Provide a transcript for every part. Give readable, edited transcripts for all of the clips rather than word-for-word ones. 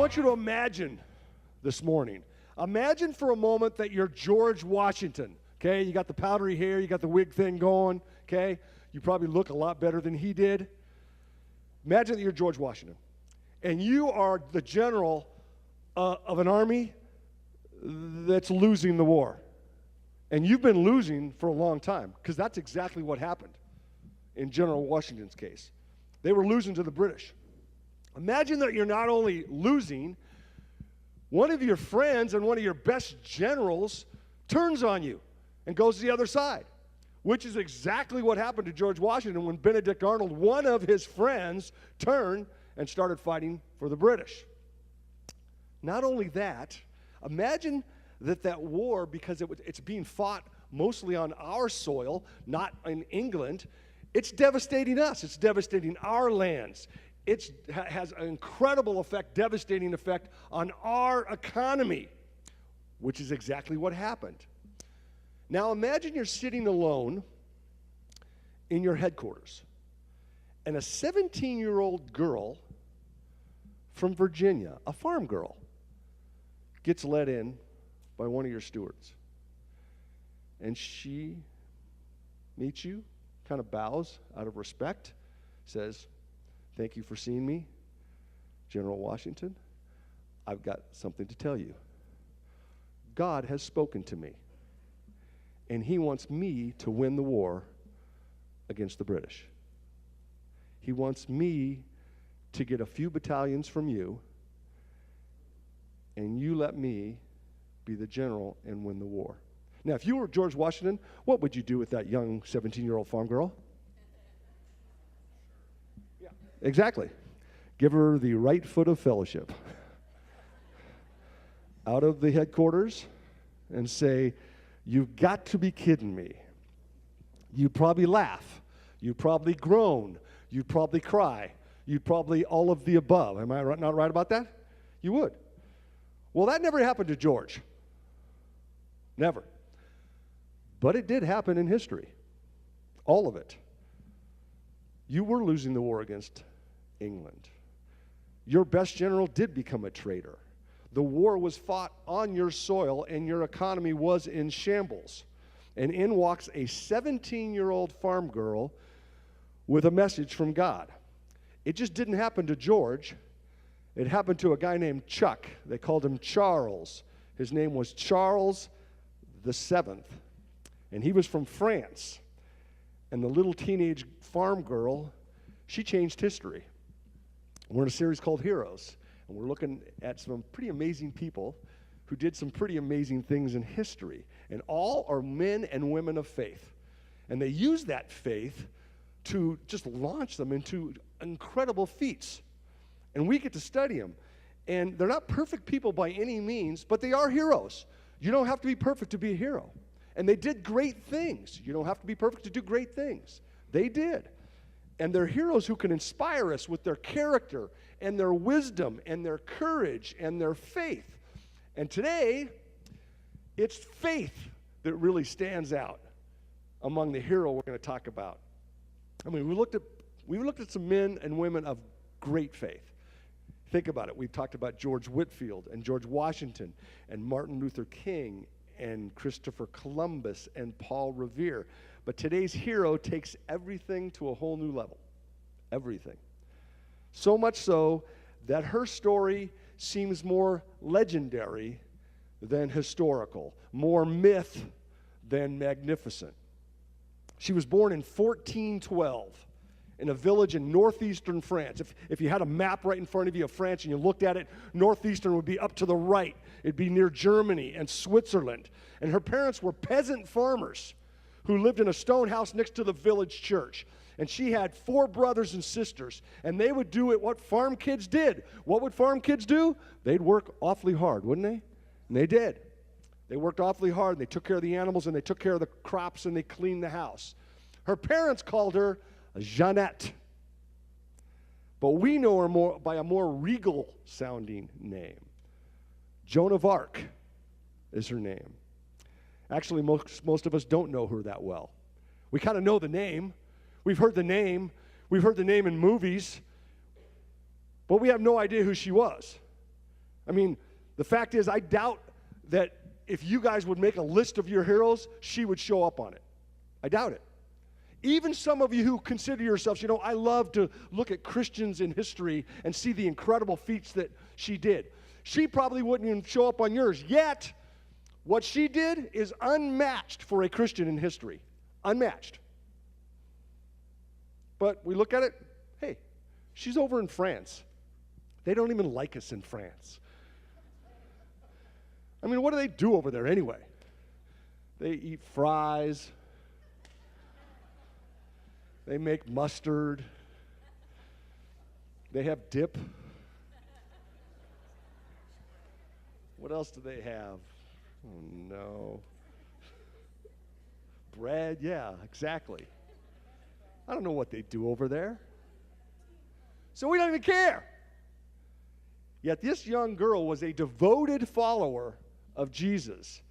want you to imagine this morning. Imagine for a moment that you're George Washington, okay? You got the powdery hair, you got the wig thing going, okay? You probably look a lot better than he did. Imagine that you're George Washington, and you are the general of an army that's losing the war. And you've been losing for a long time, because that's exactly what happened in General Washington's case. They were losing to the British. Imagine that you're not only losing, one of your friends and one of your best generals turns on you and goes to the other side, which is exactly what happened to George Washington when Benedict Arnold, one of his friends, turned and started fighting for the British. Not only that, imagine that war, because it's being fought mostly on our soil, not in England, it's devastating us. It's devastating our lands. It has an incredible effect, devastating effect on our economy, which is exactly what happened. Now imagine you're sitting alone in your headquarters, and a 17-year-old girl from Virginia, a farm girl, gets let in by one of your stewards. And she meets you, kind of bows out of respect, says, "Thank you for seeing me, General Washington. I've got something to tell you. God has spoken to me, and he wants me to win the war against the British. He wants me to get a few battalions from you, and you let me be the general and win the war." Now, if you were George Washington, what would you do with that young 17-year-old farm girl? Yeah, exactly. Give her the right foot of fellowship out of the headquarters and say, "You've got to be kidding me." You'd probably laugh. You'd probably groan. You'd probably cry. You'd probably all of the above. Am I not right about that? You would. Well, that never happened to George. Never. But it did happen in history. All of it. You were losing the war against England. Your best general did become a traitor. The war was fought on your soil, and your economy was in shambles. And in walks a 17-year-old farm girl with a message from God. It just didn't happen to George. It happened to a guy named Chuck. They called him Charles. His name was Charles VII. And he was from France. And the little teenage farm girl, she changed history. We're in a series called Heroes. And we're looking at some pretty amazing people who did some pretty amazing things in history. And all are men and women of faith. And they use that faith to just launch them into incredible feats. And we get to study them. And they're not perfect people by any means, but they are heroes. You don't have to be perfect to be a hero. And they did great things. You don't have to be perfect to do great things. They did. And they're heroes who can inspire us with their character and their wisdom and their courage and their faith. And today, it's faith that really stands out among the hero we're going to talk about. I mean, we looked at some men and women of great faith. Think about it. We've talked about George Whitefield and George Washington and Martin Luther King and Christopher Columbus and Paul Revere. But today's hero takes everything to a whole new level. Everything. So much so that her story seems more legendary than historical, more myth than magnificent. She was born in 1412 in a village in northeastern France. If you had a map right in front of you of France and you looked at it, northeastern would be up to the right. It'd be near Germany and Switzerland. And her parents were peasant farmers who lived in a stone house next to the village church. And she had 4 brothers and sisters, and they would do it what farm kids did. What would farm kids do? They'd work awfully hard, wouldn't they? And they did. They worked awfully hard, and they took care of the animals, and they took care of the crops, and they cleaned the house. Her parents called her Jeannette, but we know her by a more regal-sounding name. Joan of Arc is her name. Actually, most of us don't know her that well. We kind of know the name. We've heard the name. We've heard the name in movies, but we have no idea who she was. I mean, the fact is, I doubt that if you guys would make a list of your heroes, she would show up on it. I doubt it. Even some of you who consider yourselves, I love to look at Christians in history and see the incredible feats that she did. She probably wouldn't even show up on yours. Yet, what she did is unmatched for a Christian in history. Unmatched. But we look at it, hey, she's over in France. They don't even like us in France. I mean, what do they do over there anyway? They eat fries. They make mustard. They have dip. What else do they have? Oh, no. Bread, yeah, exactly. I don't know what they do over there. So we don't even care. Yet this young girl was a devoted follower of Jesus.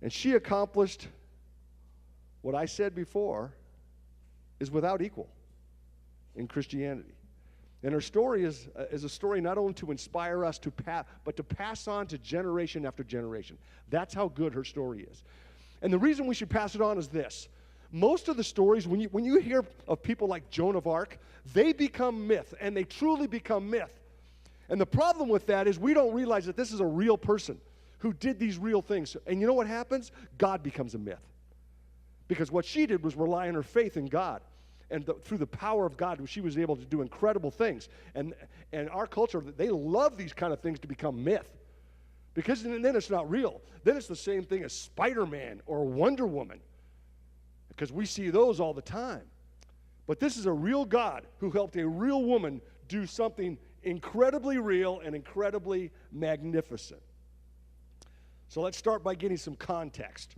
And she accomplished what I said before is without equal in Christianity. And her story is a story not only to inspire us, but to pass on to generation after generation. That's how good her story is. And the reason we should pass it on is this. Most of the stories, when you hear of people like Joan of Arc, they become myth, and they truly become myth. And the problem with that is we don't realize that this is a real person who did these real things. And you know what happens? God becomes a myth. Because what she did was rely on her faith in God. And through the power of God, she was able to do incredible things. And our culture, they love these kind of things to become myth. Because then it's not real. Then it's the same thing as Spider-Man or Wonder Woman. Because we see those all the time. But this is a real God who helped a real woman do something incredibly real and incredibly magnificent. So let's start by getting some context.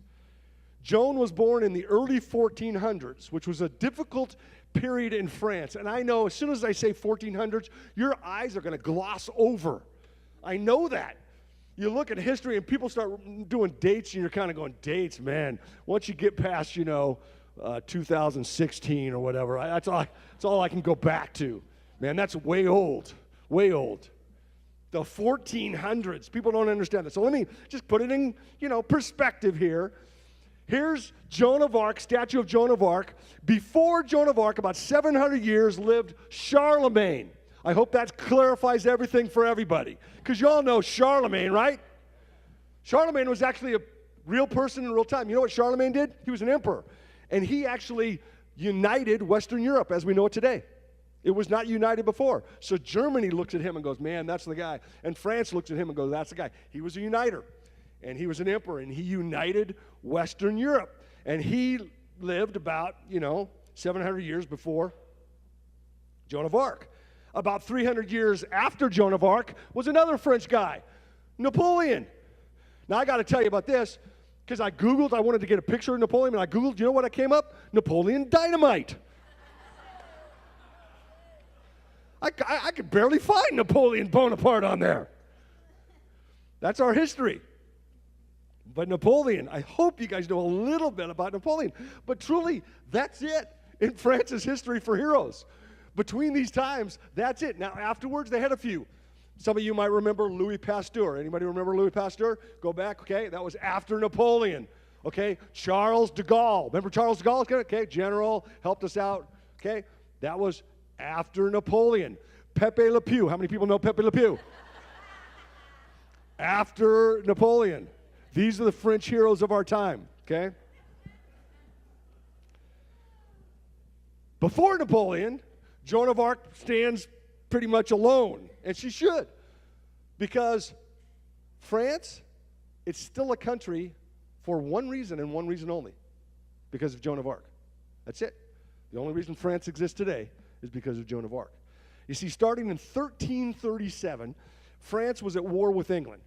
Joan was born in the early 1400s, which was a difficult period in France. And I know as soon as I say 1400s, your eyes are going to gloss over. I know that. You look at history and people start doing dates and you're kind of going, dates, man. Once you get past, 2016 or whatever, that's all I can go back to. Man, that's way old, way old. The 1400s, people don't understand that. So let me just put it in, perspective here. Here's Joan of Arc, statue of Joan of Arc. Before Joan of Arc, about 700 years, lived Charlemagne. I hope that clarifies everything for everybody. Because you all know Charlemagne, right? Charlemagne was actually a real person in real time. You know what Charlemagne did? He was an emperor. And he actually united Western Europe as we know it today. It was not united before. So Germany looks at him and goes, man, that's the guy. And France looks at him and goes, that's the guy. He was a uniter. And he was an emperor, and he united Western Europe. And he lived about, 700 years before Joan of Arc. About 300 years after Joan of Arc was another French guy, Napoleon. Now, I got to tell you about this, because I wanted to get a picture of Napoleon, and I Googled, you know what I came up? Napoleon Dynamite. I could barely find Napoleon Bonaparte on there. That's our history. But Napoleon, I hope you guys know a little bit about Napoleon. But truly, that's it in France's history for heroes. Between these times, that's it. Now, afterwards, they had a few. Some of you might remember Louis Pasteur. Anybody remember Louis Pasteur? Go back, okay? That was after Napoleon, okay? Charles de Gaulle. Remember Charles de Gaulle? Okay, general, helped us out, okay? That was after Napoleon. Pepe Le Pew. How many people know Pepe Le Pew? After Napoleon. These are the French heroes of our time, okay? Before Napoleon, Joan of Arc stands pretty much alone, and she should, because France, it's still a country for one reason and one reason only, because of Joan of Arc. That's it. The only reason France exists today is because of Joan of Arc. You see, starting in 1337, France was at war with England.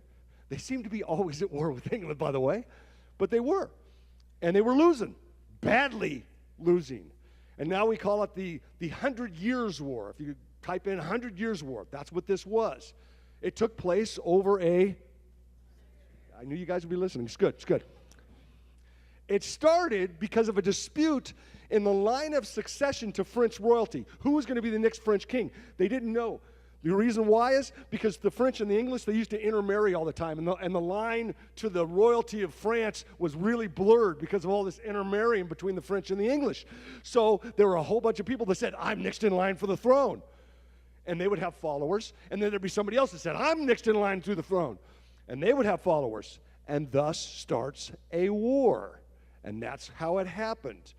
They seem to be always at war with England, by the way, but they were. And they were losing, badly losing. And now we call it the 100 Years' War. If you type in 100 Years' War, that's what this was. It took place over I knew you guys would be listening. It's good, it's good. It started because of a dispute in the line of succession to French royalty. Who was going to be the next French king? They didn't know. The reason why is because the French and the English, they used to intermarry all the time, and the line to the royalty of France was really blurred because of all this intermarrying between the French and the English. So there were a whole bunch of people that said, I'm next in line for the throne. And they would have followers, and then there'd be somebody else that said, I'm next in line to the throne. And they would have followers, and thus starts a war. And that's how it happened.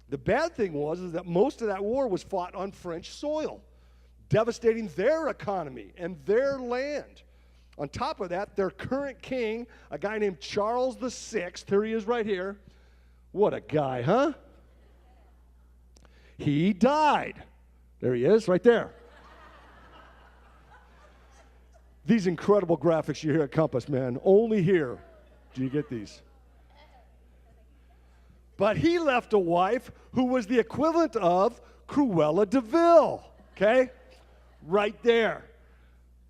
The bad thing was that most of that war was fought on French soil, devastating their economy and their land. On top of that, their current king, a guy named Charles VI, here he is right here. What a guy, huh? He died. There he is, right there. These incredible graphics you hear at Compass, man. Only here do you get these. But he left a wife who was the equivalent of Cruella de Vil, okay? Right there.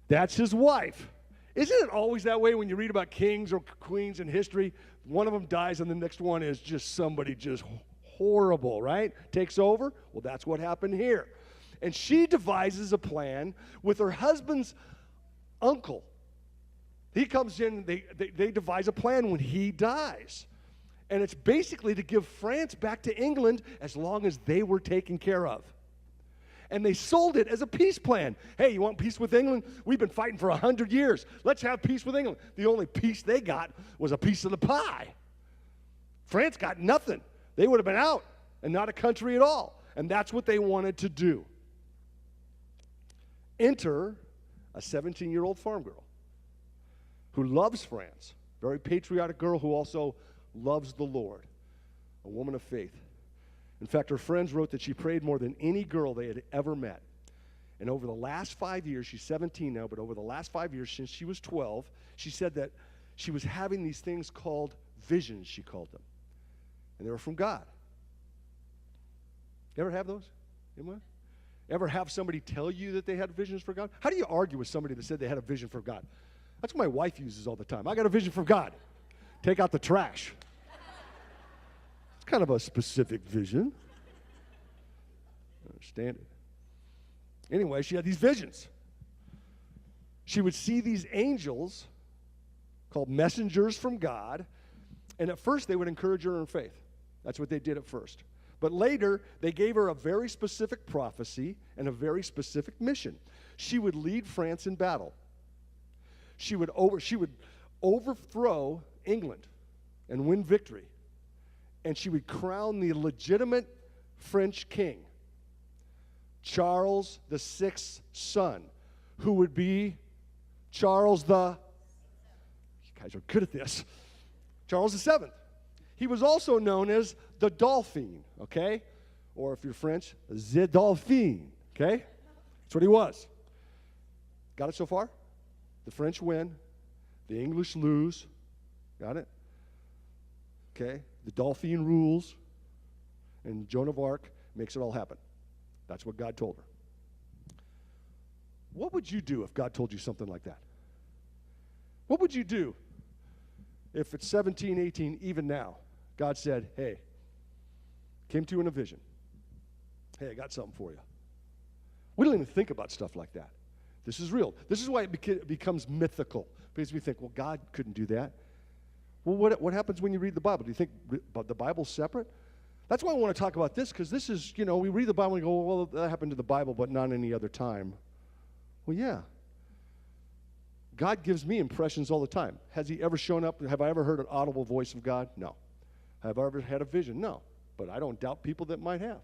That's his wife. Isn't it always that way when you read about kings or queens in history? One of them dies and the next one is just somebody just horrible, right? Takes over. Well, that's what happened here. And she devises a plan with her husband's uncle. He comes in, they devise a plan when he dies. And it's basically to give France back to England as long as they were taken care of. And they sold it as a peace plan. Hey, you want peace with England? We've been fighting for 100 years. Let's have peace with England. The only piece they got was a piece of the pie. France got nothing. They would have been out and not a country at all. And that's what they wanted to do. Enter a 17-year-old farm girl who loves France, very patriotic girl who also loves the Lord, a woman of faith. In fact, her friends wrote that she prayed more than any girl they had ever met. And over the last 5 years, she's 17 now, but over the last 5 years, since she was 12, she said that she was having these things called visions, she called them. And they were from God. You ever have those? Anyone? Ever have somebody tell you that they had visions for God? How do you argue with somebody that said they had a vision for God? That's what my wife uses all the time. I got a vision for God. Take out the trash. It's kind of a specific vision. I understand it. Anyway, she had these visions. She would see these angels called messengers from God, and at first they would encourage her in faith. That's what they did at first. But later, they gave her a very specific prophecy and a very specific mission. She would lead France in battle. She would overthrow England and win victory. And she would crown the legitimate French king, Charles VI's son, who would be Charles the, you guys are good at this, Charles VII. He was also known as the Dauphin, okay? Or if you're French, the Dauphin, okay? That's what he was. Got it so far? The French win, the English lose. Got it? Okay? The Dauphin rules, and Joan of Arc makes it all happen. That's what God told her. What would you do if God told you something like that? What would you do if at 17, 18, even now, God said, hey, came to you in a vision. Hey, I got something for you. We don't even think about stuff like that. This is real. This is why it becomes mythical, because we think, well, God couldn't do that. Well, what happens when you read the Bible? Do you think the Bible's separate? That's why I want to talk about this, because this is, we read the Bible and go, well, that happened to the Bible, but not any other time. Well, yeah. God gives me impressions all the time. Has he ever shown up? Have I ever heard an audible voice of God? No. Have I ever had a vision? No. But I don't doubt people that might have.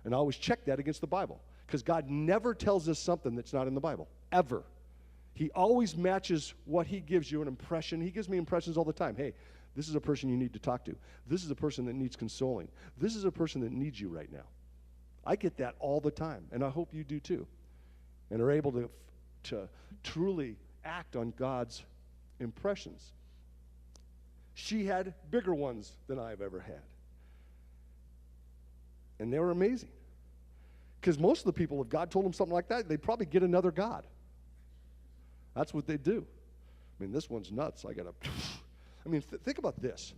And I always check that against the Bible, because God never tells us something that's not in the Bible, ever. He always matches what he gives you, an impression. He gives me impressions all the time. Hey, this is a person you need to talk to. This is a person that needs consoling. This is a person that needs you right now. I get that all the time, and I hope you do too, and are able to truly act on God's impressions. She had bigger ones than I've ever had. And they were amazing. Because most of the people, if God told them something like that, they'd probably get another God. That's what they do. I mean, this one's nuts. Think about this.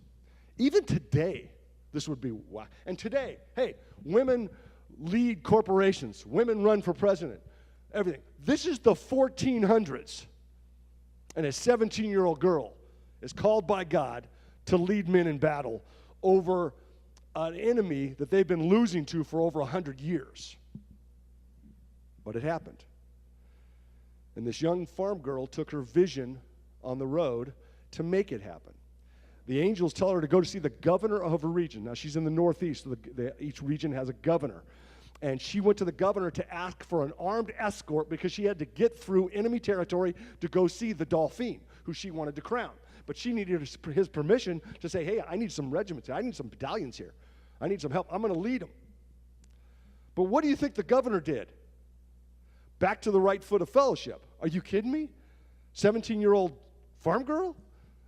Even today, this would be wow. And today, hey, women lead corporations. Women run for president. everything. This is the 1400s. And a 17-year-old girl is called by God to lead men in battle over an enemy that they've been losing to for over 100 years. But it happened. And this young farm girl took her vision on the road to make it happen. The angels tell her to go to see the governor of her region. Now, she's in the northeast, so each region has a governor. And she went to the governor to ask for an armed escort because she had to get through enemy territory to go see the Dauphin, who she wanted to crown. But she needed his permission to say, hey, I need some regiments here. I need some battalions here. I need some help. I'm going to lead them. But what do you think the governor did? Back to the right foot of fellowship. Are you kidding me? 17-year-old farm girl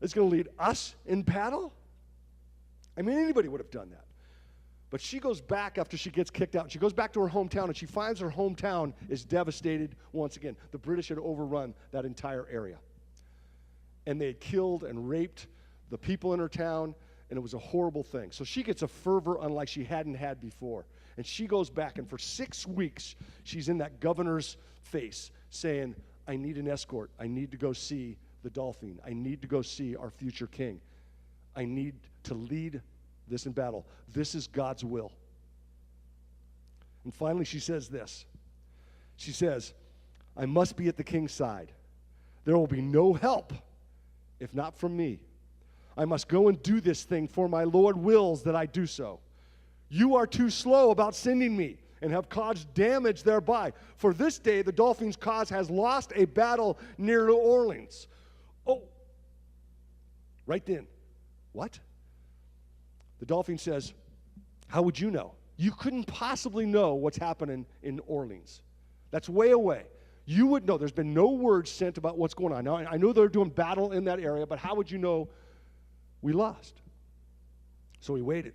is going to lead us in battle? I mean, anybody would have done that. But she goes back after she gets kicked out. She goes back to her hometown, and she finds her hometown is devastated once again. The British had overrun that entire area. And they had killed and raped the people in her town, and it was a horrible thing. So she gets a fervor unlike she hadn't had before. And she goes back, and for 6 weeks, she's in that governor's face saying, I need an escort. I need to go see the Dauphin. I need to go see our future king. I need to lead this in battle. This is God's will. And finally, she says this. She says, I must be at the king's side. There will be no help if not from me. I must go and do this thing, for my Lord wills that I do so. You are too slow about sending me and have caused damage thereby. For this day, the Dauphin's cause has lost a battle near New Orleans. Oh, right then. What? The Dauphin says, how would you know? You couldn't possibly know what's happening in Orleans. That's way away. You would know. There's been no word sent about what's going on. Now, I know they're doing battle in that area, but how would you know we lost? So he waited.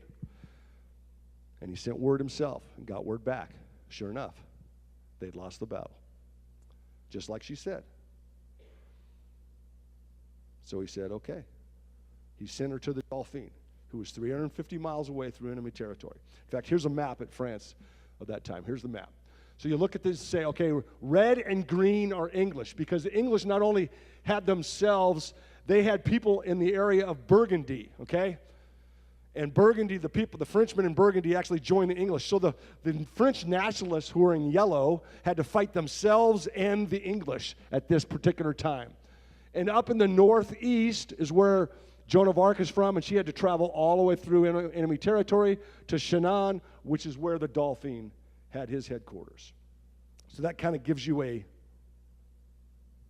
And he sent word himself and got word back. Sure enough, they'd lost the battle. Just like she said. So he said, okay. He sent her to the Dauphin, who was 350 miles away through enemy territory. In fact, here's a map at France of that time. Here's the map. So you look at this and say, okay, red and green are English, because the English not only had themselves, they had people in the area of Burgundy, okay? And Burgundy, the Frenchmen in Burgundy actually joined the English. So the French nationalists who were in yellow had to fight themselves and the English at this particular time. And up in the northeast is where Joan of Arc is from, and she had to travel all the way through enemy territory to Chinon, which is where the Dauphin had his headquarters. So that kind of gives you a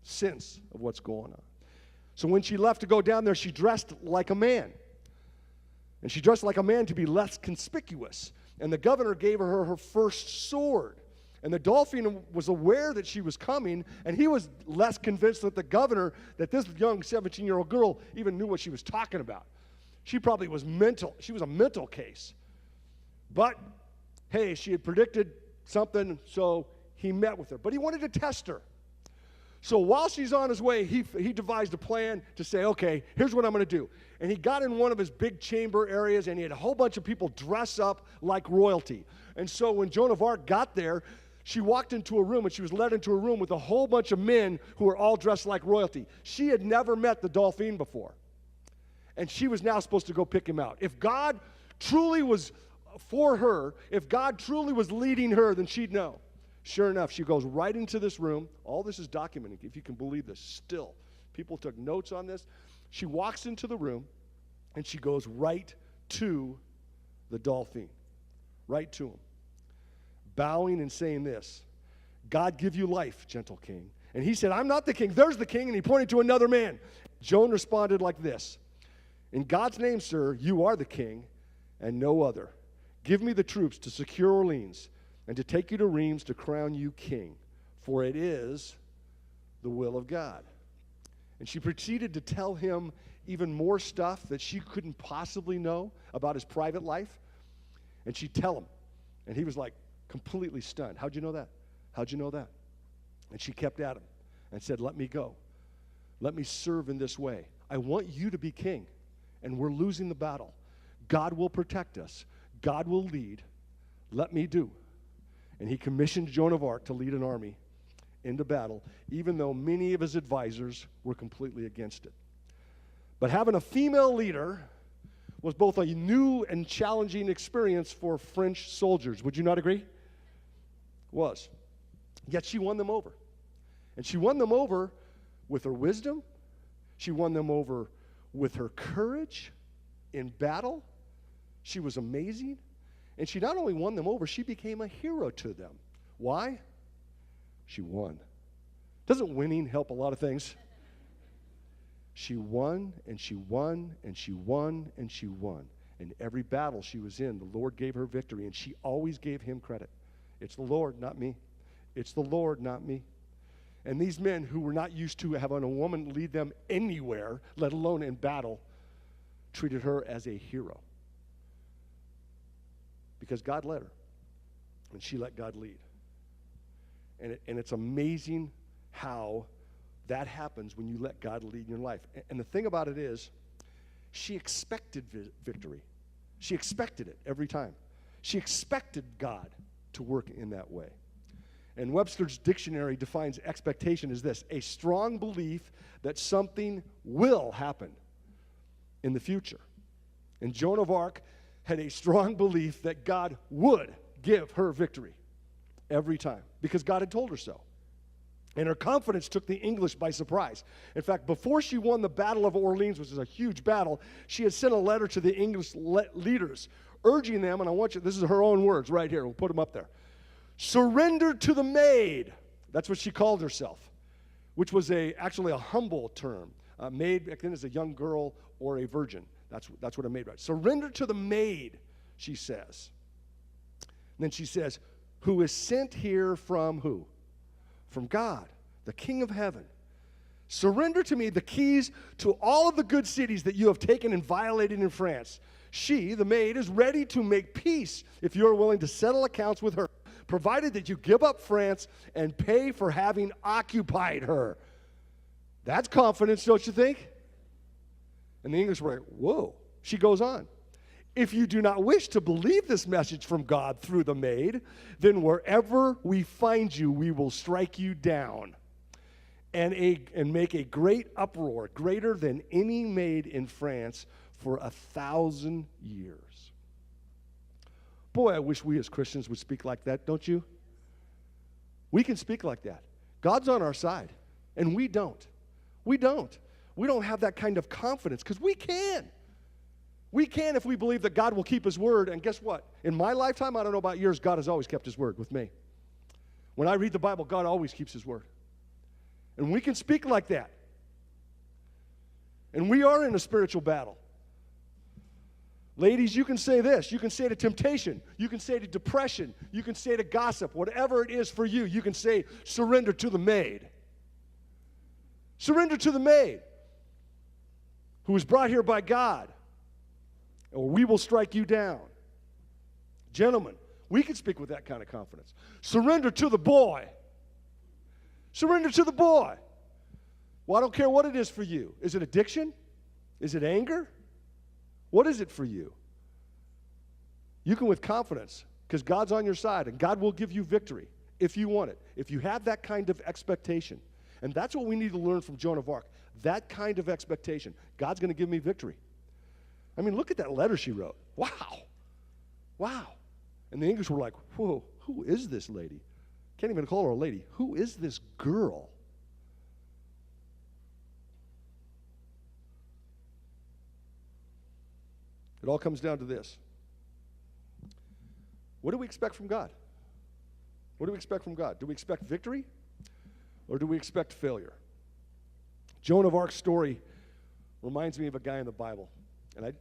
sense of what's going on. So when she left to go down there, she dressed like a man. And she dressed like a man to be less conspicuous. And the governor gave her her first sword. And the Dauphin was aware that she was coming, and he was less convinced that the governor, that this young 17-year-old girl even knew what she was talking about. She probably was mental. She was a mental case. But, hey, she had predicted something, so he met with her. But he wanted to test her. So while she's on his way, he devised a plan to say, okay, here's what I'm going to do. And he got in one of his big chamber areas, and he had a whole bunch of people dress up like royalty. And so when Joan of Arc got there, she walked into a room, and she was led into a room with a whole bunch of men who were all dressed like royalty. She had never met the Dauphin before. And she was now supposed to go pick him out. If God truly was for her, if God truly was leading her, then she'd know. Sure enough, she goes right into this room. All this is documented, if you can believe this, still. People took notes on this. She walks into the room, and she goes right to the Dauphin, right to him, bowing and saying this, God give you life, gentle king. And he said, I'm not the king. There's the king. And he pointed to another man. Joan responded like this, in God's name, sir, you are the king and no other. Give me the troops to secure Orleans and to take you to Reims to crown you king, for it is the will of God. And she proceeded to tell him even more stuff that she couldn't possibly know about his private life. And she'd tell him. And he was like completely stunned. How'd you know that? How'd you know that? And she kept at him and said, let me go. Let me serve in this way. I want you to be king. And we're losing the battle. God will protect us. God will lead. Let me do. And he commissioned Joan of Arc to lead an army into battle, even though many of his advisors were completely against it. But having a female leader was both a new and challenging experience for French soldiers. Would you not agree? Was. Yet she won them over. And she won them over with her wisdom. She won them over with her courage in battle. She was amazing. And she not only won them over, she became a hero to them. Why? She won. Doesn't winning help a lot of things? She won, and she won, and she won, and she won. In every battle she was in, the Lord gave her victory, and she always gave him credit. It's the Lord, not me. It's the Lord, not me. And these men who were not used to having a woman lead them anywhere, let alone in battle, treated her as a hero. Because God led her, and she let God lead. And it's amazing how that happens when you let God lead in your life. And the thing about it is, she expected victory. She expected it every time. She expected God to work in that way. And Webster's dictionary defines expectation as this: a strong belief that something will happen in the future. And Joan of Arc had a strong belief that God would give her victory every time, because God had told her so. And her confidence took the English by surprise. In fact, before she won the Battle of Orleans, which is a huge battle, she had sent a letter to the English leaders, urging them, and I want you, this is her own words right here, we'll put them up there. Surrender to the maid. That's what she called herself, which was actually a humble term. Maid back then is a young girl or a virgin. That's what a maid was. Surrender to the maid, she says. And then she says, who is sent here from who? From God, the King of heaven. Surrender to me the keys to all of the good cities that you have taken and violated in France. She, the maid, is ready to make peace if you are willing to settle accounts with her, provided that you give up France and pay for having occupied her. That's confidence, don't you think? And the English were like, whoa. She goes on. If you do not wish to believe this message from God through the maid, then wherever we find you, we will strike you down and make a great uproar, greater than any maid in France for 1,000 years. Boy, I wish we as Christians would speak like that, don't you? We can speak like that. God's on our side, and we don't. We don't. We don't have that kind of confidence, because we can. We can if we believe that God will keep his word. And guess what? In my lifetime, I don't know about yours, God has always kept his word with me. When I read the Bible, God always keeps his word. And we can speak like that. And we are in a spiritual battle. Ladies, you can say this. You can say to temptation. You can say to depression. You can say to gossip. Whatever it is for you, you can say, surrender to the maid. Surrender to the maid who was brought here by God, or we will strike you down. Gentlemen, we can speak with that kind of confidence. Surrender to the boy. Surrender to the boy. Well, I don't care what it is for you. Is it addiction? Is it anger? What is it for you? You can with confidence, because God's on your side, and God will give you victory if you want it, if you have that kind of expectation. And that's what we need to learn from Joan of Arc, that kind of expectation. God's going to give me victory. I mean, look at that letter she wrote. Wow. Wow. And the English were like, whoa, who is this lady? Can't even call her a lady. Who is this girl? It all comes down to this. What do we expect from God? What do we expect from God? Do we expect victory, or do we expect failure? Joan of Arc's story reminds me of a guy in the Bible. And I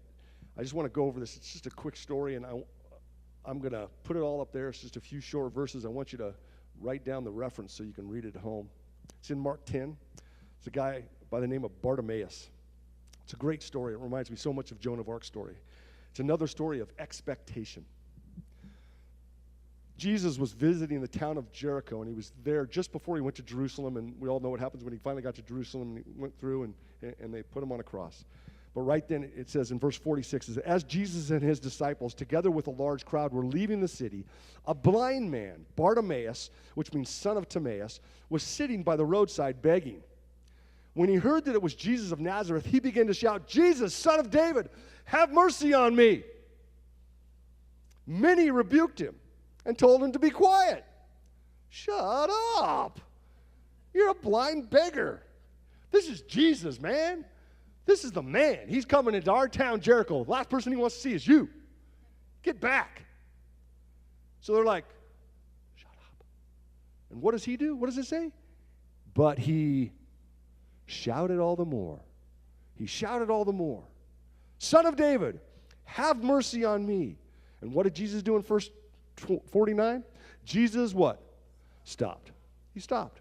just want to go over this. It's just a quick story, and I'm going to put it all up there. It's just a few short verses. I want you to write down the reference so you can read it at home. It's in Mark 10. It's a guy by the name of Bartimaeus. It's a great story. It reminds me so much of Joan of Arc's story. It's another story of expectation. Jesus was visiting the town of Jericho, and he was there just before he went to Jerusalem, and we all know what happens when he finally got to Jerusalem, and he went through, and they put him on a cross. But right then it says in verse 46, as Jesus and his disciples, together with a large crowd, were leaving the city, a blind man, Bartimaeus, which means son of Timaeus, was sitting by the roadside begging. When he heard that it was Jesus of Nazareth, he began to shout, "Jesus, son of David, have mercy on me." Many rebuked him and told him to be quiet. "Shut up. You're a blind beggar. This is Jesus, man. This is the man. He's coming into our town, Jericho. The last person he wants to see is you. Get back." So they're like, "Shut up." And what does he do? What does it say? But he shouted all the more. He shouted all the more. "Son of David, have mercy on me." And what did Jesus do in verse 49? Jesus what? Stopped. He stopped.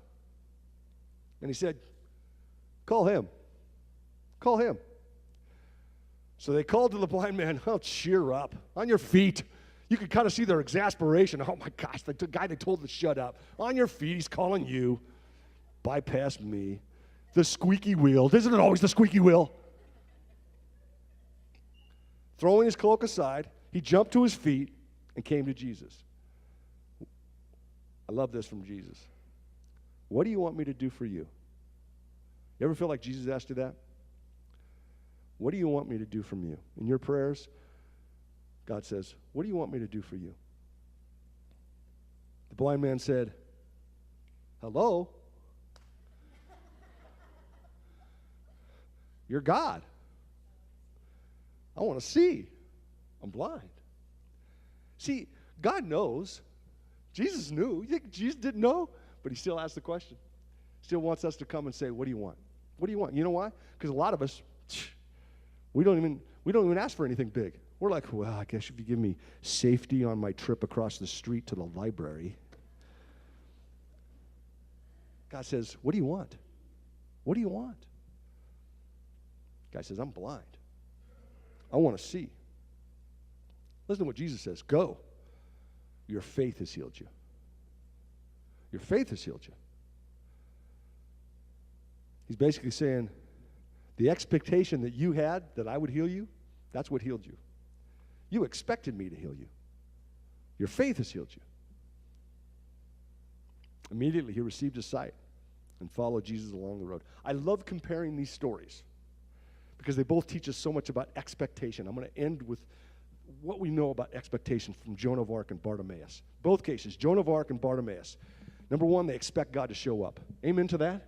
And he said, "Call him. Call him." So they called to the blind man, "Oh, cheer up. On your feet." You could kind of see their exasperation. "Oh my gosh, the guy they told to shut up. On your feet, he's calling you. Bypass me. The squeaky wheel." Isn't it always the squeaky wheel? Throwing his cloak aside, he jumped to his feet and came to Jesus. I love this from Jesus. "What do you want me to do for you?" You ever feel like Jesus asked you that? What do you want me to do from you? In your prayers, God says, "What do you want me to do for you?" The blind man said, "Hello? You're God. I want to see. I'm blind." See, God knows. Jesus knew. You think Jesus didn't know? But he still asked the question. Still wants us to come and say, "What do you want? What do you want?" You know why? Because a lot of us, we don't even ask for anything big. We're like, "Well, I guess if you give me safety on my trip across the street to the library." God says, "What do you want? What do you want?" Guy says, "I'm blind. I want to see." Listen to what Jesus says. "Go. Your faith has healed you." Your faith has healed you. He's basically saying, the expectation that you had that I would heal you, that's what healed you. You expected me to heal you. Your faith has healed you. Immediately, he received his sight and followed Jesus along the road. I love comparing these stories because they both teach us so much about expectation. I'm going to end with what we know about expectation from Joan of Arc and Bartimaeus. Both cases, Joan of Arc and Bartimaeus. Number one, they expect God to show up. Amen to that?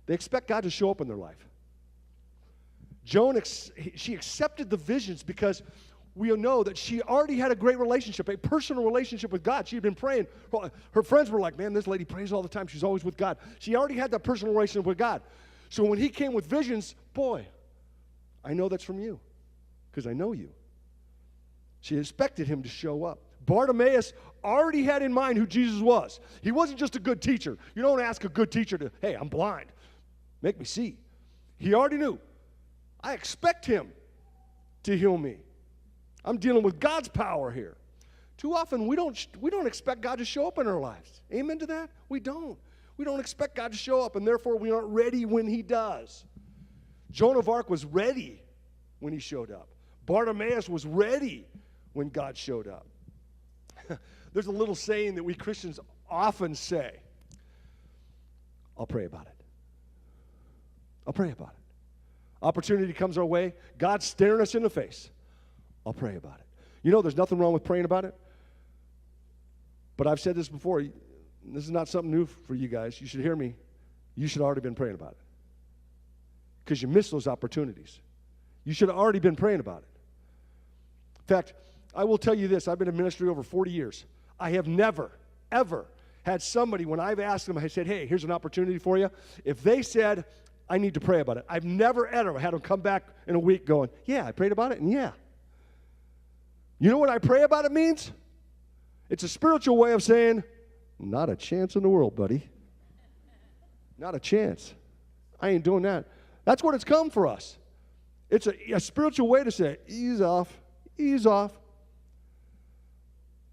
They expect God to show up in their life. Joan, she accepted the visions because we know that she already had a great relationship, a personal relationship with God. She had been praying. Her friends were like, "Man, this lady prays all the time. She's always with God." She already had that personal relationship with God. So when he came with visions, boy, I know that's from you because I know you. She expected him to show up. Bartimaeus already had in mind who Jesus was. He wasn't just a good teacher. You don't ask a good teacher to, "Hey, I'm blind. Make me see." He already knew. I expect him to heal me. I'm dealing with God's power here. Too often we don't expect God to show up in our lives. Amen to that? We don't. We don't expect God to show up, and therefore we aren't ready when he does. Joan of Arc was ready when he showed up. Bartimaeus was ready when God showed up. There's a little saying that we Christians often say, "I'll pray about it. I'll pray about it." Opportunity comes our way. God's staring us in the face. I'll pray about it. You know, there's nothing wrong with praying about it. But I've said this before. This is not something new for you guys. You should hear me. You should have already been praying about it. Because you miss those opportunities. You should have already been praying about it. In fact, I will tell you this. I've been in ministry over 40 years. I have never, ever had somebody, when I've asked them, I said, "Hey, here's an opportunity for you." If they said, "I need to pray about it," I've never, ever had them come back in a week going, "Yeah, I prayed about it, and yeah." You know what I pray about it means? It's a spiritual way of saying, "Not a chance in the world, buddy. Not a chance. I ain't doing that." That's what it's come for us. It's a spiritual way to say, "Ease off, ease off."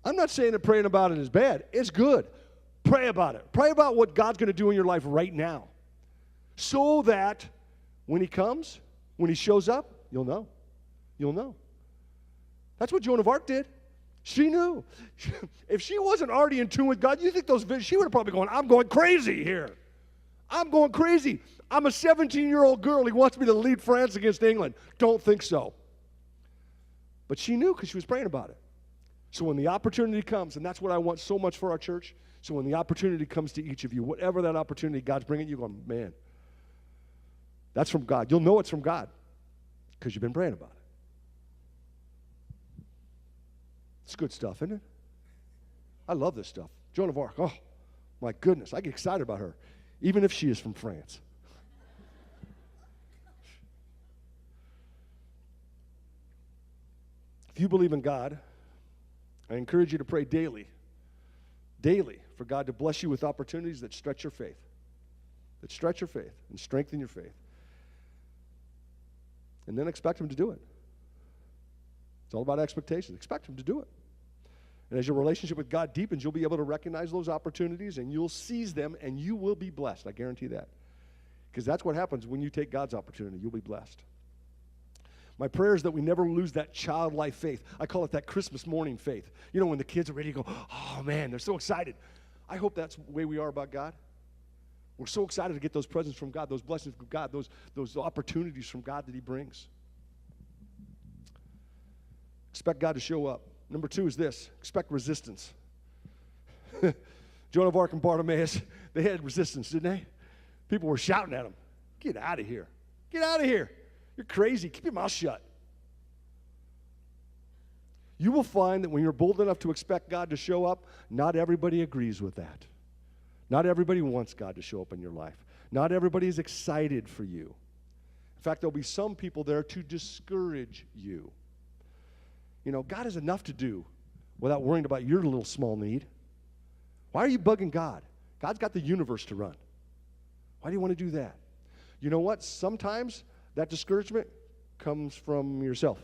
I'm not saying that praying about it is bad. It's good. Pray about it. Pray about what God's going to do in your life right now. So that when he comes, when he shows up, You'll know. You'll know. That's what Joan of Arc did. She knew. If she wasn't already in tune with God, you think those visions, she would have probably gone, I'm going crazy here. I'm going crazy. I'm a 17-year-old girl. He wants me to lead France against England. Don't think so. But she knew because she was praying about it. So when the opportunity comes, and that's what I want so much for our church, so when the opportunity comes to each of you, whatever that opportunity God's bringing you, going, man, that's from God. You'll know it's from God because you've been praying about it. It's good stuff, isn't it? I love this stuff. Joan of Arc, oh, my goodness. I get excited about her, even if she is from France. If you believe in God, I encourage you to pray daily, for God to bless you with opportunities that stretch your faith, and strengthen your faith. And then expect Him to do it. It's all about expectations. Expect Him to do it. And as your relationship with God deepens, you'll be able to recognize those opportunities and you'll seize them and you will be blessed. I guarantee that. Because that's what happens when you take God's opportunity. You'll be blessed. My prayer is that we never lose that childlike faith. I call it that Christmas morning faith. You know, when the kids are ready to go, oh man, they're so excited. I hope that's the way we are about God. We're so excited to get those presents from God, those blessings from God, those opportunities from God that He brings. Expect God to show up. Number 2 is this: expect resistance. Joan of Arc and Bartimaeus, they had resistance, didn't they? People were shouting at them, get out of here. Get out of here. You're crazy. Keep your mouth shut. You will find that when you're bold enough to expect God to show up, not everybody agrees with that. Not everybody wants God to show up in your life. Not everybody is excited for you. In fact, there'll be some people there to discourage you. You know, God has enough to do without worrying about your little small need. Why are you bugging God? God's got the universe to run. Why do you want to do that? You know what? Sometimes that discouragement comes from yourself.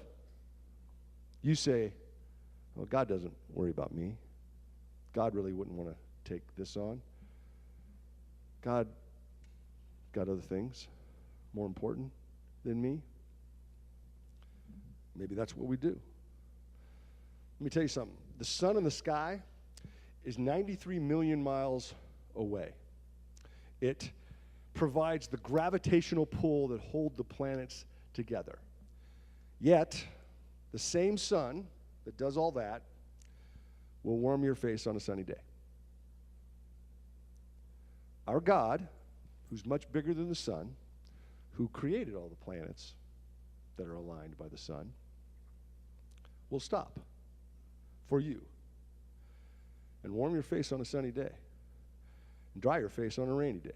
You say, well, God doesn't worry about me. God really wouldn't want to take this on. God got other things more important than me. Maybe that's what we do. Let me tell you something. The sun in the sky is 93 million miles away. It provides the gravitational pull that holds the planets together. Yet, the same sun that does all that will warm your face on a sunny day. Our God, who's much bigger than the sun, who created all the planets that are aligned by the sun, will stop for you and warm your face on a sunny day and dry your face on a rainy day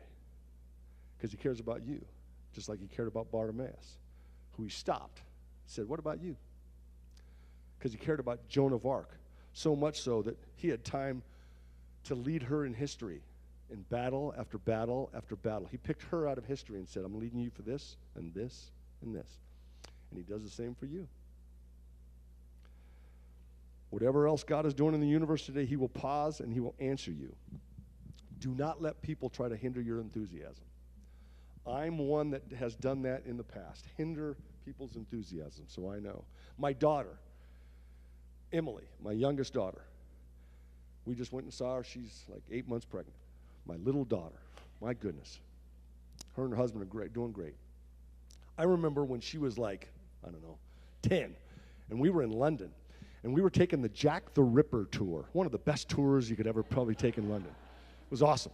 because He cares about you, just like He cared about Bartimaeus, who He stopped, said, what about you? Because He cared about Joan of Arc, so much so that He had time to lead her in history in battle after battle after battle. He picked her out of history and said, I'm leading you for this and this and this. And He does the same for you. Whatever else God is doing in the universe today, He will pause and He will answer you. Do not let people try to hinder your enthusiasm. I'm one that has done that in the past. Hinder people's enthusiasm, so I know. My daughter, Emily, my youngest daughter, we just went and saw her. She's like 8 months pregnant. My little daughter, my goodness. Her and her husband are great, doing great. I remember when she was like, 10, and we were in London. And we were taking the Jack the Ripper tour, one of the best tours you could ever probably take in London. It was awesome.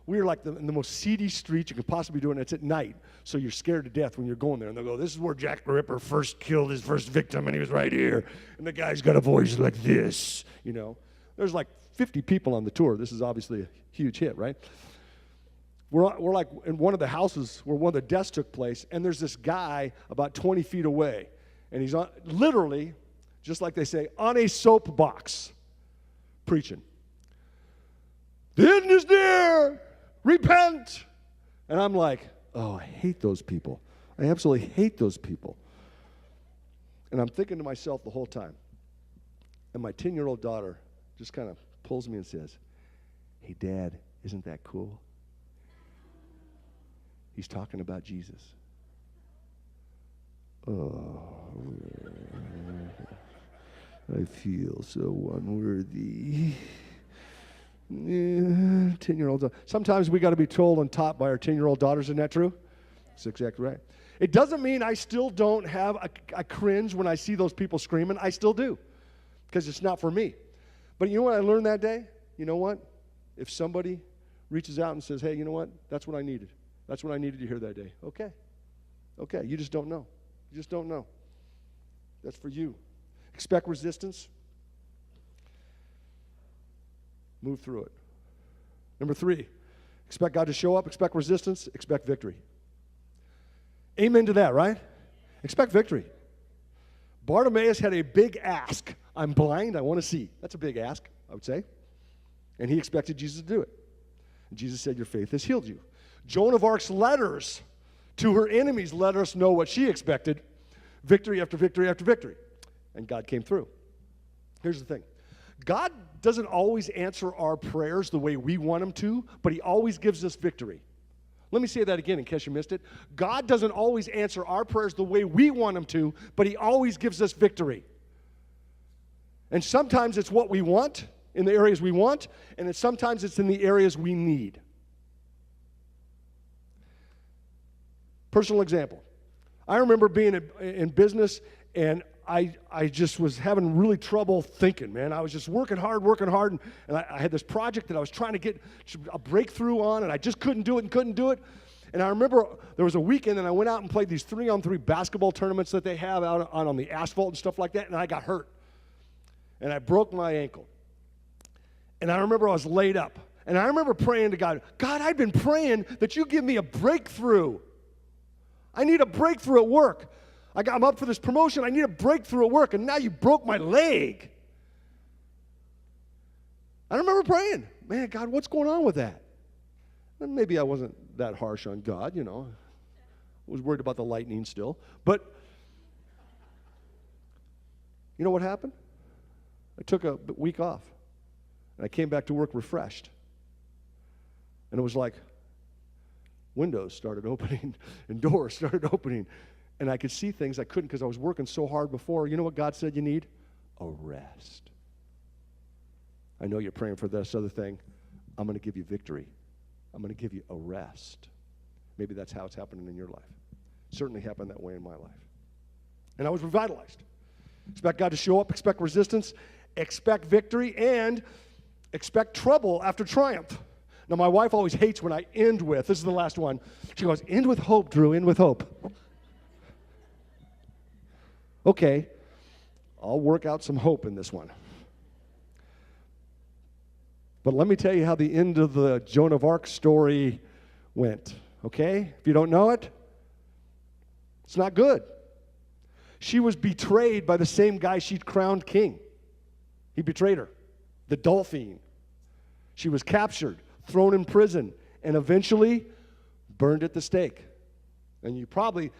We were like in the most seedy streets you could possibly do, and it's at night, so you're scared to death when you're going there. And they'll go, this is where Jack the Ripper first killed his first victim, and he was right here. And the guy's got a voice like this, you know. There's like 50 people on the tour. This is obviously a huge hit, right? We're like in one of the houses where one of the deaths took place, and there's this guy about 20 feet away, and he's on, literally, just like they say, on a soapbox, preaching. The end is near. Repent. And I'm like, oh, I hate those people. I absolutely hate those people. And I'm thinking to myself the whole time. And my 10-year-old daughter just kind of pulls me and says, hey, Dad, isn't that cool? He's talking about Jesus. Oh, I feel so unworthy. 10-year-olds. Sometimes we got to be told and taught by our 10-year-old daughters. Isn't that true? That's exactly right. It doesn't mean I still don't have a cringe when I see those people screaming. I still do, because it's not for me. But you know what I learned that day? You know what? If somebody reaches out and says, hey, you know what? That's what I needed. That's what I needed to hear that day. Okay. Okay. You just don't know. You just don't know. That's for you. Expect resistance. Move through it. Number 3, expect God to show up. Expect resistance. Expect victory. Amen to that, right? Expect victory. Bartimaeus had a big ask. I'm blind, I want to see. That's a big ask, I would say. And he expected Jesus to do it. And Jesus said, your faith has healed you. Joan of Arc's letters to her enemies let us know what she expected. Victory after victory after victory. And God came through. Here's the thing. God doesn't always answer our prayers the way we want him to, but he always gives us victory. Let me say that again in case you missed it. God doesn't always answer our prayers the way we want him to, but he always gives us victory. And sometimes it's what we want, in the areas we want, and sometimes it's in the areas we need. Personal example. I remember being in business, and I just was having really trouble thinking, man. I was just working hard, and I had this project that I was trying to get a breakthrough on, and I just couldn't do it. And I remember there was a weekend, and I went out and played these 3-on-3 basketball tournaments that they have out on the asphalt and stuff like that, and I got hurt. And I broke my ankle. And I remember I was laid up. And I remember praying to God, God, I've been praying that you give me a breakthrough. I need a breakthrough at work. I'm up for this promotion. I need a breakthrough at work, and now you broke my leg. I remember praying, man, God, what's going on with that? And maybe I wasn't that harsh on God, you know. I was worried about the lightning still. But you know what happened? I took a week off, and I came back to work refreshed. And it was like windows started opening and doors started opening. And I could see things I couldn't because I was working so hard before. You know what God said you need? A rest. I know you're praying for this other thing. I'm going to give you victory. I'm going to give you a rest. Maybe that's how it's happening in your life. It certainly happened that way in my life. And I was revitalized. Expect God to show up. Expect resistance. Expect victory. And expect trouble after triumph. Now, my wife always hates when I end with, this is the last one. She goes, end with hope, Drew, end with hope. Okay, I'll work out some hope in this one. But let me tell you how the end of the Joan of Arc story went, okay? If you don't know it, it's not good. She was betrayed by the same guy she'd crowned king. He betrayed her, the Dolphin. She was captured, thrown in prison, and eventually burned at the stake. And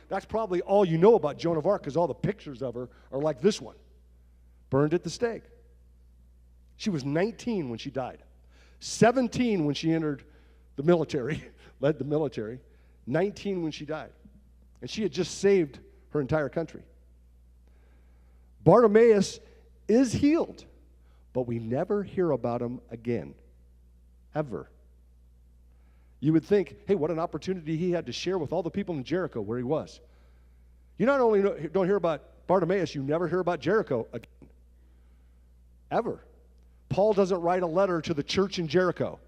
that's probably all you know about Joan of Arc, because all the pictures of her are like this one. Burned at the stake. She was 19 when she died. 17 when she entered the military, led the military. 19 when she died. And she had just saved her entire country. Bartimaeus is healed, but we never hear about him again. Ever. You would think, hey, what an opportunity he had to share with all the people in Jericho where he was. You not only don't hear about Bartimaeus, you never hear about Jericho again. Ever. Paul doesn't write a letter to the church in Jericho.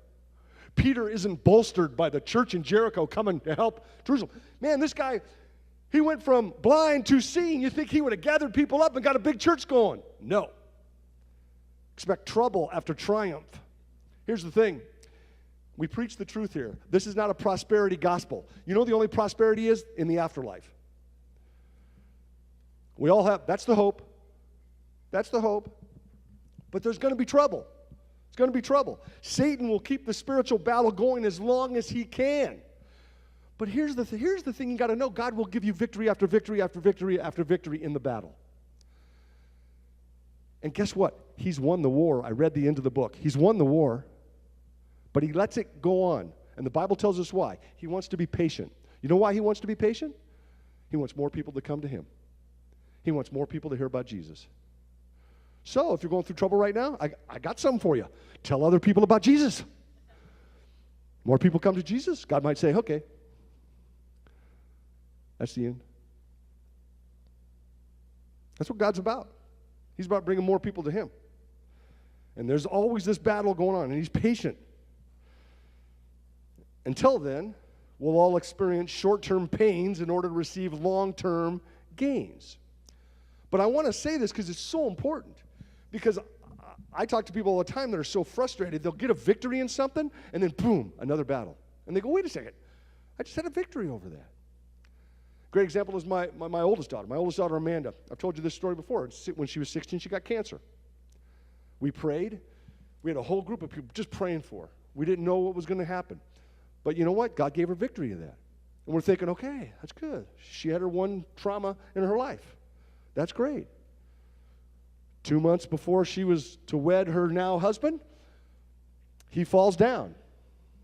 Peter isn't bolstered by the church in Jericho coming to help Jerusalem. Man, this guy, he went from blind to seeing. You think he would have gathered people up and got a big church going. No. Expect trouble after triumph. Here's the thing. We preach the truth here. This is not a prosperity gospel. You know the only prosperity is in the afterlife. We all have, that's the hope. That's the hope. But there's going to be trouble. It's going to be trouble. Satan will keep the spiritual battle going as long as he can. But here's the thing you got to know. God will give you victory after victory after victory after victory in the battle. And guess what? He's won the war. I read the end of the book. He's won the war. But he lets it go on. And the Bible tells us why. He wants to be patient. You know why he wants to be patient? He wants more people to come to him. He wants more people to hear about Jesus. So if you're going through trouble right now, I got something for you. Tell other people about Jesus. More people come to Jesus, God might say, okay, that's the end. That's what God's about. He's about bringing more people to him. And there's always this battle going on, and he's patient. Until then, we'll all experience short-term pains in order to receive long-term gains. But I want to say this because it's so important. Because I talk to people all the time that are so frustrated, they'll get a victory in something, and then boom, another battle. And they go, wait a second, I just had a victory over that. Great example is my oldest daughter. My oldest daughter, Amanda. I've told you this story before. When she was 16, she got cancer. We prayed. We had a whole group of people just praying for her. We didn't know what was going to happen. But you know what? God gave her victory in that. And we're thinking, okay, that's good. She had her one trauma in her life. That's great. 2 months before she was to wed her now husband, he falls down.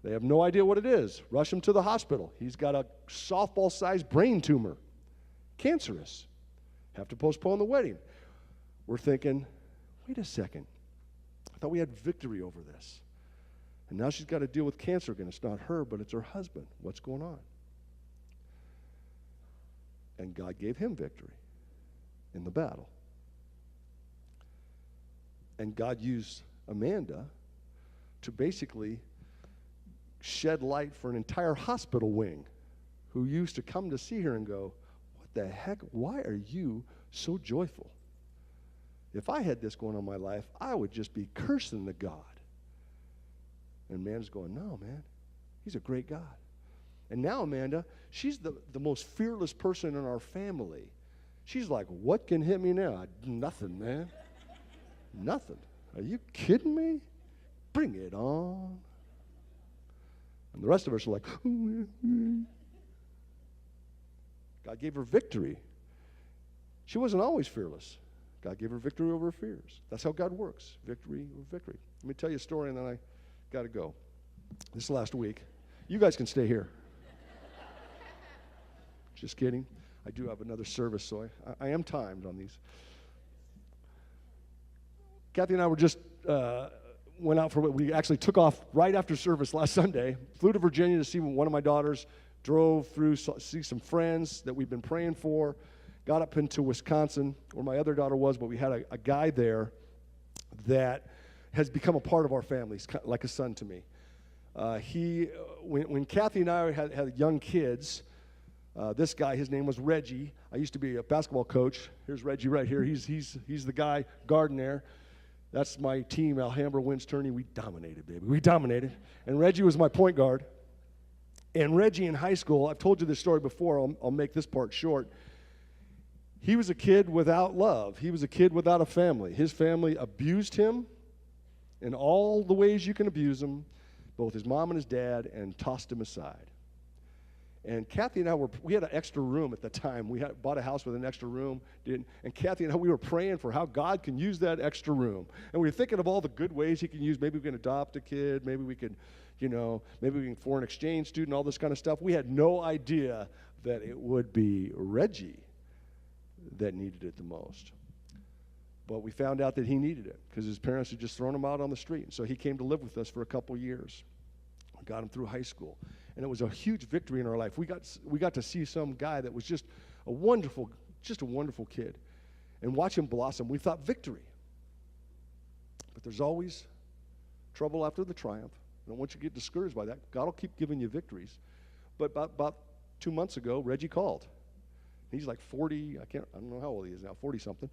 They have no idea what it is. Rush him to the hospital. He's got a softball-sized brain tumor. Cancerous. Have to postpone the wedding. We're thinking, wait a second. I thought we had victory over this. And now she's got to deal with cancer again. It's not her, but it's her husband. What's going on? And God gave him victory in the battle. And God used Amanda to basically shed light for an entire hospital wing who used to come to see her and go, what the heck? Why are you so joyful? If I had this going on in my life, I would just be cursing the God. And Amanda's going, no, man, he's a great God. And now Amanda, she's the most fearless person in our family. She's like, what can hit me now? Nothing, man. Nothing. Are you kidding me? Bring it on. And the rest of us are like, God gave her victory. She wasn't always fearless. God gave her victory over her fears. That's how God works. Victory over victory. Let me tell you a story and then I got to go. This last week, you guys can stay here. Just kidding. I do have another service, so I am timed on these. Kathy and I were just went out for what we actually took off right after service last Sunday, flew to Virginia to see one of my daughters, drove through, see some friends that we've been praying for, got up into Wisconsin where my other daughter was, but we had a guy there that has become a part of our family. He's like a son to me. When Kathy and I had young kids, this guy, his name was Reggie. I used to be a basketball coach. Here's Reggie right here. He's the guy guarding there. That's my team, Alhambra Wins Tourney. We dominated, baby. We dominated. And Reggie was my point guard. And Reggie in high school, I've told you this story before. I'll make this part short. He was a kid without love. He was a kid without a family. His family abused him in all the ways you can abuse him, both his mom and his dad, and tossed him aside. And Kathy and I we had an extra room at the time. We bought a house with an extra room. And Kathy and I, we were praying for how God can use that extra room. And we were thinking of all the good ways he can use. Maybe we can adopt a kid. Maybe we could, maybe we can foreign exchange student, all this kind of stuff. We had no idea that it would be Reggie that needed it the most. But we found out that he needed it because his parents had just thrown him out on the street. So he came to live with us for a couple years. We got him through high school. And it was a huge victory in our life. We got to see some guy that was just a wonderful kid. And watch him blossom. We thought victory. But there's always trouble after the triumph. I don't want you to get discouraged by that. God will keep giving you victories. But about 2 months ago, Reggie called. He's like 40, I don't know how old he is now, 40-something.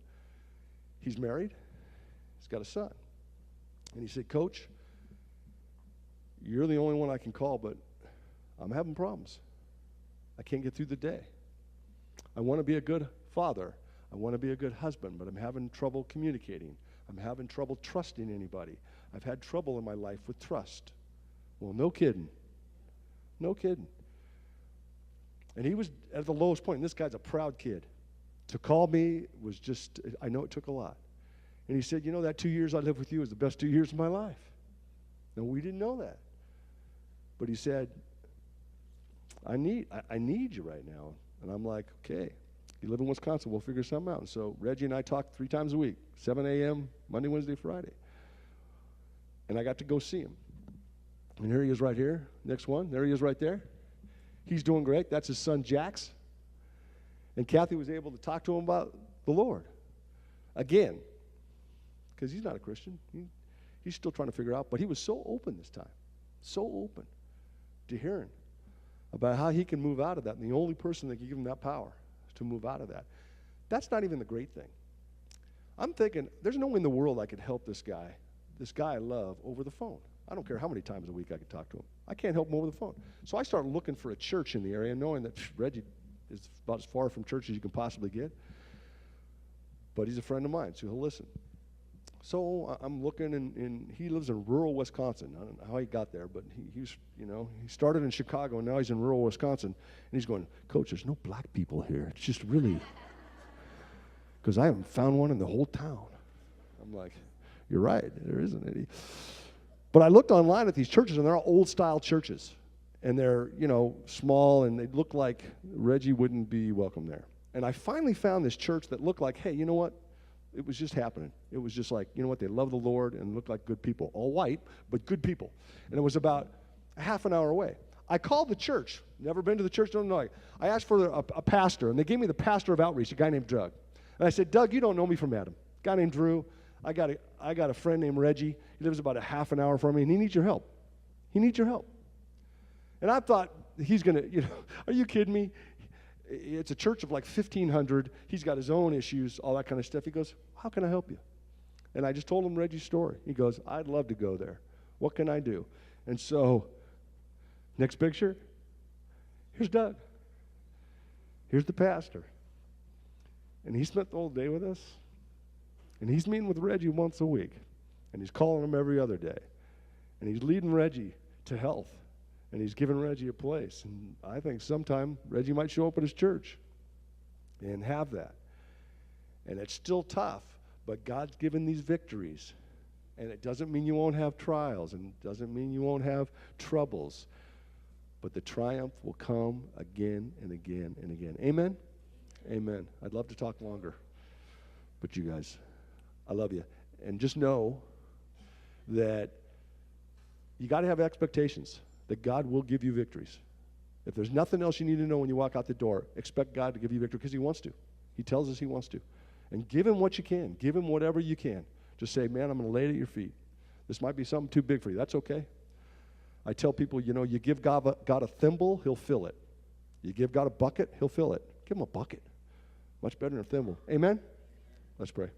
He's married. He's got a son. And he said, Coach, you're the only one I can call, but I'm having problems. I can't get through the day. I want to be a good father. I want to be a good husband, but I'm having trouble communicating. I'm having trouble trusting anybody. I've had trouble in my life with trust. Well, no kidding. No kidding. And he was at the lowest point. And this guy's a proud kid. To call me was just, I know it took a lot. And he said, that 2 years I lived with you was the best 2 years of my life. No, we didn't know that. But he said, I need you right now. And I'm like, okay. You live in Wisconsin, we'll figure something out. And so Reggie and I talked 3 times a week, 7 a.m., Monday, Wednesday, Friday. And I got to go see him. And here he is right here. Next one. There he is right there. He's doing great. That's his son, Jax. And Kathy was able to talk to him about the Lord again, because he's not a Christian. He's still trying to figure out. But he was so open this time, so open to hearing about how he can move out of that. And the only person that can give him that power is to move out of that. That's not even the great thing. I'm thinking, there's no way in the world I could help this guy I love, over the phone. I don't care how many times a week I could talk to him. I can't help him over the phone. So I started looking for a church in the area, knowing that Reggie is about as far from church as you can possibly get. But he's a friend of mine, so he'll listen. So I'm looking, and he lives in rural Wisconsin. I don't know how he got there, but he started in Chicago, and now he's in rural Wisconsin. And he's going, Coach, there's no black people here. It's just really, because I haven't found one in the whole town. I'm like, you're right, there isn't any. But I looked online at these churches, and they're all old-style churches. And they're, small, and they look like Reggie wouldn't be welcome there. And I finally found this church that looked like, hey, you know what? It was just happening. It was just like, you know what? They love the Lord and looked like good people. All white, but good people. And it was about a half an hour away. I called the church. Never been to the church, don't know. I asked for a pastor, and they gave me the pastor of outreach, a guy named Doug. And I said, Doug, you don't know me from Adam. A guy named Drew. I got a friend named Reggie. He lives about a half an hour from me, and he needs your help. He needs your help. And I thought, he's going to, are you kidding me? It's a church of like 1,500. He's got his own issues, all that kind of stuff. He goes, how can I help you? And I just told him Reggie's story. He goes, I'd love to go there. What can I do? And so, next picture, here's Doug. Here's the pastor. And he spent the whole day with us. And he's meeting with Reggie once a week. And he's calling him every other day. And he's leading Reggie to health. And he's giving Reggie a place. And I think sometime Reggie might show up at his church and have that. And it's still tough, but God's given these victories. And it doesn't mean you won't have trials, and it doesn't mean you won't have troubles. But the triumph will come again and again and again. Amen? Amen. I'd love to talk longer. But you guys, I love you. And just know that you got to have expectations that God will give you victories. If there's nothing else you need to know when you walk out the door, expect God to give you victory, because he wants to. He tells us he wants to. And give him what you can. Give him whatever you can. Just say, man, I'm going to lay it at your feet. This might be something too big for you. That's okay. I tell people, you give God a thimble, he'll fill it. You give God a bucket, he'll fill it. Give him a bucket. Much better than a thimble. Amen? Let's pray.